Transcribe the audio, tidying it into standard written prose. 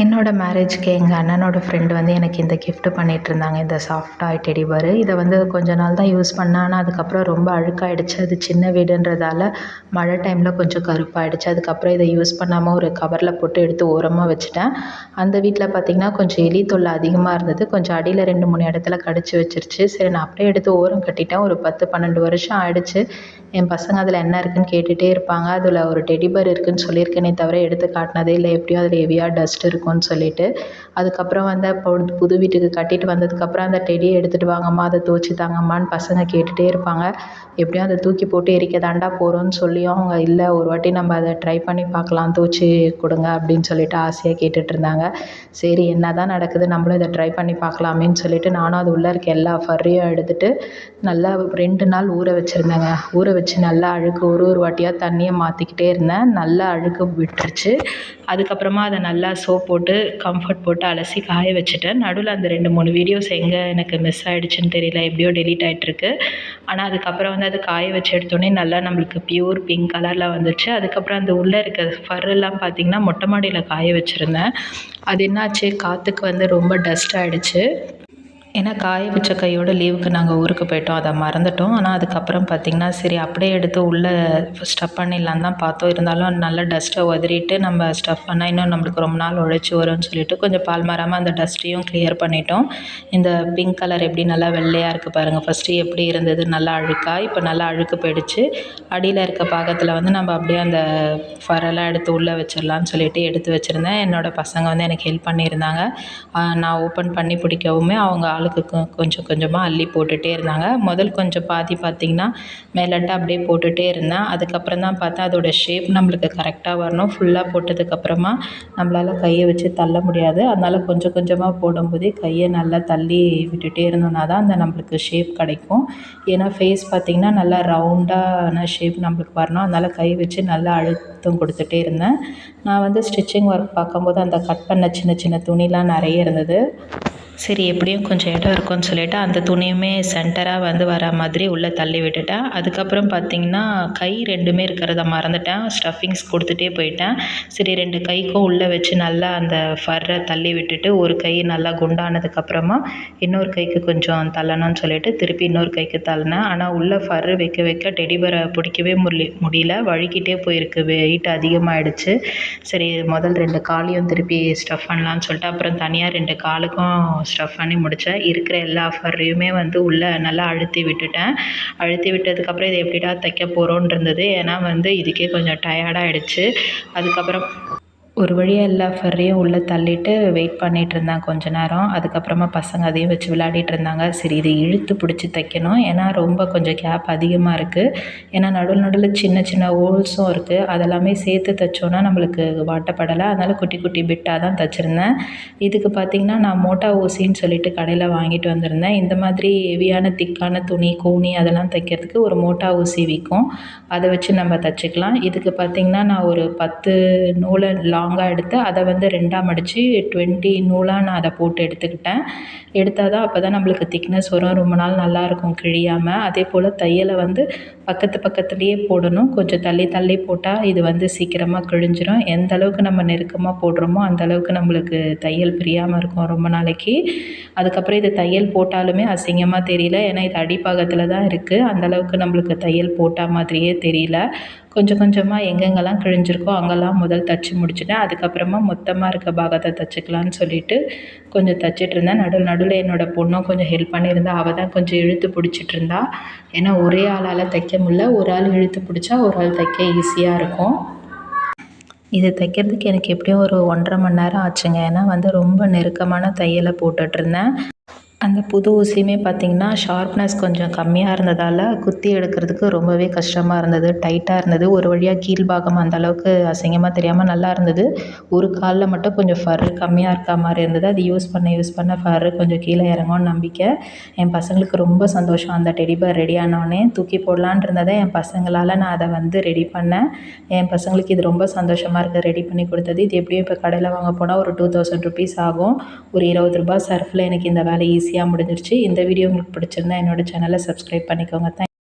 என்னோட மேரேஜ்க்கு எங்கள் அண்ணனோட ஃப்ரெண்டு வந்து எனக்கு இந்த கிஃப்ட் பண்ணிகிட்ருந்தாங்க. இந்த சாஃப்ட் டாய் டெடி பேரு. இதை வந்து கொஞ்ச நாள் தான் யூஸ் பண்ணேன். ஆனால் அதுக்கப்புறம் ரொம்ப அழுக்காயிடுச்சு. அது சின்ன வீடுன்றதால மழை டைமில் கொஞ்சம் கருப்பாயிடுச்சு. அதுக்கப்புறம் இதை யூஸ் பண்ணாமல் ஒரு கவரில் போட்டு எடுத்து ஓரமாக வச்சுட்டேன். அந்த வீட்டில் பார்த்திங்கன்னா கொஞ்சம் எலி தொல்லை அதிகமாக இருந்தது. கொஞ்சம் அடியில் 2, 3 இடத்துல கடிச்சு வச்சிருச்சு. சரி, நான் அப்படியே எடுத்து ஓரம் கட்டிட்டேன். ஒரு 10, 12 வருஷம் ஆயிடுச்சு. என் பசங்க அதில் என்ன இருக்குன்னு கேட்டுகிட்டே இருப்பாங்க. அதில் ஒரு டெடி பேர் இருக்குதுன்னு சொல்லியிருக்கேனே தவிர எடுத்து காட்டினதே இல்லை. எப்படியும் அதில் ஹெவியாக டஸ்ட் இருக்கும்னு சொல்லிட்டு. அதுக்கப்புறம் வந்து புது வீட்டுக்கு கட்டிட்டு வந்ததுக்கப்புறம் அந்த டெடியை எடுத்துகிட்டு வாங்கம்மா, அதை துவச்சி தாங்கம்மான்னு பசங்க கேட்டுகிட்டே இருப்பாங்க. எப்படியும் அதை தூக்கி போட்டு எரிக்க தாண்டா போகிறோன்னு சொல்லியும் அவங்க இல்லை, ஒரு வாட்டி நம்ம அதை ட்ரை பண்ணி பார்க்கலாம், துவச்சி கொடுங்க அப்படின்னு சொல்லிட்டு ஆசையாக கேட்டுட்ருந்தாங்க. சரி, என்ன தான் நடக்குது, நம்மளும் இதை ட்ரை பண்ணி பார்க்கலாமேன்னு சொல்லிட்டு நானும் அது உள்ளே இருக்க எல்லா ஃபர்ரையும் எடுத்துகிட்டு நல்லா 2 நாள் ஊற வச்சுருந்தேங்க. ஊற வச்சு நல்லா அழுக்கு ஒரு வாட்டியாக தண்ணியை மாற்றிக்கிட்டே இருந்தேன். நல்லா அழுக்கு விட்டுருச்சு. அதுக்கப்புறமா அதை நல்லா சோப் போட்டு கம்ஃபர்ட் போட்டு அலசி காய வச்சுட்டேன். நடுவில் அந்த 2, 3 வீடியோஸ் எங்கே எனக்கு மிஸ் ஆகிடுச்சின்னு தெரியல, எப்படியோ டெலீட் ஆகிட்டுருக்கு. ஆனால் அதுக்கப்புறம் வந்து அது காய வச்சு எடுத்தோடனே நல்லா நம்மளுக்கு பியூர் பிங்க் கலரில் வந்துச்சு. அதுக்கப்புறம் அந்த உள்ளே இருக்க ஃபர்ரெல்லாம் பார்த்திங்கன்னா மொட்டை மாடியில் காய வச்சுருந்தேன். அது என்னாச்சு, காற்றுக்கு வந்து ரொம்ப டஸ்ட் ஆகிடுச்சு. ஏன்னா காய வச்ச கையோட லீவுக்கு நாங்கள் ஊருக்கு போயிட்டோம், அதை மறந்துட்டோம். ஆனால் அதுக்கப்புறம் பார்த்திங்கன்னா சரி அப்படியே எடுத்து உள்ளே ஸ்டஃப் பண்ணிடலான்னு தான் பார்த்தோம். இருந்தாலும் நல்லா டஸ்ட்டை உதறிட்டு நம்ம ஸ்டஃப் பண்ணால் இன்னும் நம்மளுக்கு ரொம்ப நாள் உழைச்சி வரும்னு சொல்லிட்டு கொஞ்சம் பால் மாறாமல் அந்த டஸ்ட்டையும் கிளியர் பண்ணிட்டோம். இந்த பிங்க் கலர் எப்படி நல்லா வெள்ளையாக இருக்குது பாருங்கள். ஃபஸ்ட்டு எப்படி இருந்தது நல்லா அழுக்கா, இப்போ நல்லா அழுக்கு போயிடுச்சு. அடியில் இருக்க பாகத்தில் வந்து நம்ம அப்படியே அந்த ஃபரெல்லாம் எடுத்து உள்ளே வச்சிடலான்னு சொல்லிட்டு எடுத்து வச்சுருந்தேன். என்னோடய பசங்க வந்து எனக்கு ஹெல்ப் பண்ணியிருந்தாங்க. நான் ஓப்பன் பண்ணி பிடிக்கவுமே அவங்க ஆளுக்கு கொஞ்சம் கொஞ்சமாக அள்ளி போட்டுகிட்டே இருந்தாங்க. கொஞ்சம் பாதி பார்த்திங்கன்னா மேலட்ட அப்படியே போட்டுகிட்டே இருந்தேன். அதுக்கப்புறம் தான் பார்த்தா அதோடய ஷேப் நம்மளுக்கு கரெக்டாக வரணும். ஃபுல்லாக போட்டதுக்கப்புறமா நம்மளால் கையை வச்சு தள்ள முடியாது. அதனால் கொஞ்சம் கொஞ்சமாக போடும்போதே கையை நல்லா தள்ளி விட்டுட்டே இருந்தோம்னா தான் அந்த நம்மளுக்கு ஷேப் கிடைக்கும். ஏன்னா ஃபேஸ் பார்த்திங்கன்னா நல்லா ரவுண்டான ஷேப் நம்மளுக்கு வரணும். அதனால் கை வச்சு நல்லா அழுத்தம் கொடுத்துட்டே இருந்தேன். நான் வந்து ஸ்டிச்சிங் ஒர்க் பார்க்கும்போது அந்த கட் பண்ண சின்ன சின்ன துணிலாம் நிறைய இருந்தது. சரி, எப்படியும் கொஞ்சம் இடம் இருக்கும்னு சொல்லிவிட்டு அந்த துணியுமே சென்டராக வந்து வர மாதிரி உள்ளே தள்ளி விட்டுட்டேன். அதுக்கப்புறம் பார்த்திங்கன்னா கை 2மே இருக்கிறத மறந்துட்டேன். ஸ்டஃபிங்ஸ் கொடுத்துட்டே போயிட்டேன். சரி, 2 கைக்கும் உள்ளே வச்சு நல்லா அந்த ஃபர்ரை தள்ளி விட்டுட்டு ஒரு கை நல்லா குண்டானதுக்கப்புறமா இன்னொரு கைக்கு கொஞ்சம் தள்ளணும்னு சொல்லிட்டு திருப்பி இன்னொரு கைக்கு தள்ளினேன். ஆனால் உள்ளே ஃபர்ரு வைக்க வைக்க டெடி பேரை பிடிக்கவே முடியல. வழுக்கிட்டே போயிருக்கு, வெயிட் அதிகமாகிடுச்சு. சரி, முதல் 2 காலையும் திருப்பி ஸ்டஃப் பண்ணலான்னு சொல்லிட்டு அப்புறம் தனியாக 2 காலுக்கும் ஸ்டஃப் பண்ணி முடித்தேன். இருக்கிற எல்லா ஃபர்ரையுமே வந்து உள்ளே நல்லா அழுத்தி விட்டுட்டேன். அழுத்தி விட்டதுக்கப்புறம் இதை எப்படிடா தைக்க போகிறோன்னு இருந்தது. ஏன்னா வந்து இதுக்கே கொஞ்சம் டயர்டாகிடுச்சு. அதுக்கப்புறம் ஒரு வழியாக எல்லா ஃபர்ரையும் உள்ளே தள்ளிட்டு வெயிட் பண்ணிகிட்டு இருந்தேன் கொஞ்ச நேரம். அதுக்கப்புறமா பசங்க அதையும் வச்சு விளையாடிட்டு இருந்தாங்க. சரி, இதை இழுத்து பிடிச்சி தைக்கணும். ஏன்னா ரொம்ப கொஞ்சம் கேப் அதிகமாக இருக்குது. ஏன்னா நடுவில் சின்ன சின்ன ஹோல்ஸும் இருக்குது. அதெல்லாமே சேர்த்து தைச்சோன்னா நம்மளுக்கு வாட்டப்படலை. அதனால் குட்டி குட்டி பிட்டாக தான் தைச்சிருந்தேன். இதுக்கு பார்த்திங்கன்னா நான் மோட்டா ஊசின்னு சொல்லிட்டு கடையில் வாங்கிட்டு வந்திருந்தேன். இந்த மாதிரி ஹெவியான திக்கான துணி, கூனி அதெல்லாம் தைக்கிறதுக்கு ஒரு மோட்டா ஊசி விற்கும். அதை வச்சு நம்ம தைச்சிக்கலாம். இதுக்கு பார்த்திங்கன்னா நான் ஒரு 10 நூலை லாங்காக எடுத்து அதை வந்து 2ஆக மடித்து 20 நூலாக நான் அதை போட்டு எடுத்துக்கிட்டேன். எடுத்தால் தான் அப்போ தான் நம்மளுக்கு திக்னஸ் வரும், ரொம்ப நாள் நல்லாயிருக்கும் கிழியாமல். அதே போல் தையலை வந்து பக்கத்துலேயே போடணும். கொஞ்சம் தள்ளி தள்ளி போட்டால் இது வந்து சீக்கிரமாக கிழிஞ்சிரும். எந்த அளவுக்கு நம்ம நெருக்கமாக போடுறோமோ அந்த அளவுக்கு நம்மளுக்கு தையல் பிரியாமல் இருக்கும் ரொம்ப நாளைக்கு. அதுக்கப்புறம் இது தையல் போட்டாலுமே அசிங்கமாக தெரியல. ஏன்னா இது அடிப்பாகத்தில் தான் இருக்குது. அந்தளவுக்கு நம்மளுக்கு தையல் போட்டால் மாதிரியே தெரியல. கொஞ்சம் கொஞ்சமாக எங்கெங்கெல்லாம் கிழிஞ்சிருக்கோ அங்கெல்லாம் முதல் தைச்சி முடிச்சுட்டேன். அதுக்கப்புறமா மொத்தமாக இருக்க பாகத்தை தைச்சிக்கலான்னு சொல்லிட்டு கொஞ்சம் தைச்சிட்ருந்தேன். நடுவில் என்னோடய பொண்ணும் கொஞ்சம் ஹெல்ப் பண்ணியிருந்தா. அவள் தான் கொஞ்சம் இழுத்து பிடிச்சிட்டு இருந்தா. ஏன்னா ஒரே ஆளால் தைக்க முடியல. ஒரு ஆள் இழுத்து பிடிச்சா ஒரு ஆள் தைக்க ஈஸியாக இருக்கும். இது தைக்கிறதுக்கு எனக்கு எப்படியும் ஒரு 1.5 மணி நேரம் ஆச்சுங்க. ஏன்னா வந்து ரொம்ப நெருக்கமான தையலை போட்டுட்ருந்தேன். அந்த புது ஊசியுமே பார்த்திங்கன்னா ஷார்ப்னஸ் கொஞ்சம் கம்மியாக இருந்ததால் குத்தி எடுக்கிறதுக்கு ரொம்பவே கஷ்டமாக இருந்தது. டைட்டாக இருந்தது. ஒரு வழியாக கீழ்பாகம் அந்தளவுக்கு அசிங்கமாக தெரியாமல் நல்லா இருந்தது. ஒரு காலில் மட்டும் கொஞ்சம் ஃபர்ரு கம்மியாக இருக்க மாதிரி இருந்தது. அது யூஸ் பண்ண ஃபர்ரு கொஞ்சம் கீழே இறங்கும்னு நம்பிக்கை. என் பசங்களுக்கு ரொம்ப சந்தோஷம். அந்த டெடி பேர் ரெடி ஆனோடனே தூக்கி போடலான்னு இருந்ததை என் பசங்களால் நான் அதை வந்து ரெடி பண்ணேன். என் பசங்களுக்கு இது ரொம்ப சந்தோஷமாக இருக்குது ரெடி பண்ணி கொடுத்தது. இது எப்படியும் இப்போ கடையில் வாங்க போனால் ஒரு 2000 ருபீஸ் ஆகும். ஒரு 20 ரூபாய் சர்ஃபில் எனக்கு இந்த வேலை ஈஸியாக முடிஞ்சிருச்சு. இந்த வீடியோ உங்களுக்கு பிடிச்சிருந்தா என்னோட சேனலை சப்ஸ்கிரைப் பண்ணிக்கோங்க.